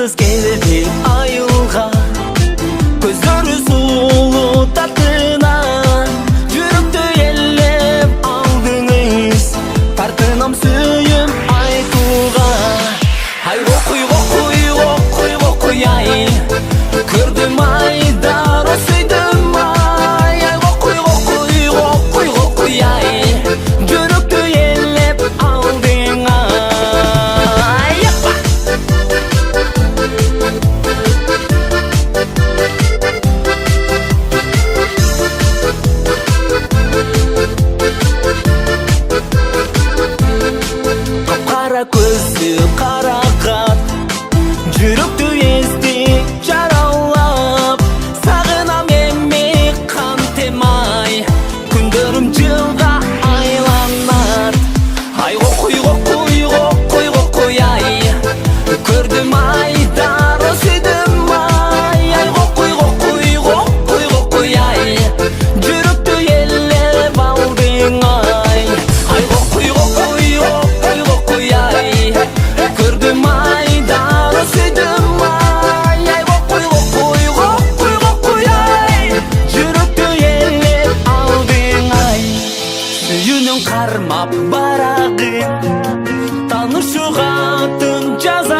Жалғыз келді айылға, көздері сұлу тартынар, жүректі елеп алдыңыз, тартынам сүйім айтуға. Ай оқуй, оқуй, оқуй, оқуй, ай, көрдім айдар осыйдым ай. Ай оқуй, оқуй, оқуй, оқуй, ай, жүректі елеп алдың ай. Қара көзі қарақат, жүректі езді жаралап, сағынам емек қан темай, күндерім жылға айланар. Ай оқуй, оқуй, оқуй, оқуй, ай, көрдім айдар осыйдым ай. Ай оқуй, оқуй, оқуй, оқуй, ай, жүректі елеп алдың ай. Ай оқуй, оқуй, оқуй, оқуй, ай, көрдім айдар осыйдым ай. Ай оқуй, оқуй, оқуй, оқуй, ай, жүректі елеп алдың ай. Сүйінің қармап барағы, танышуға түн жаза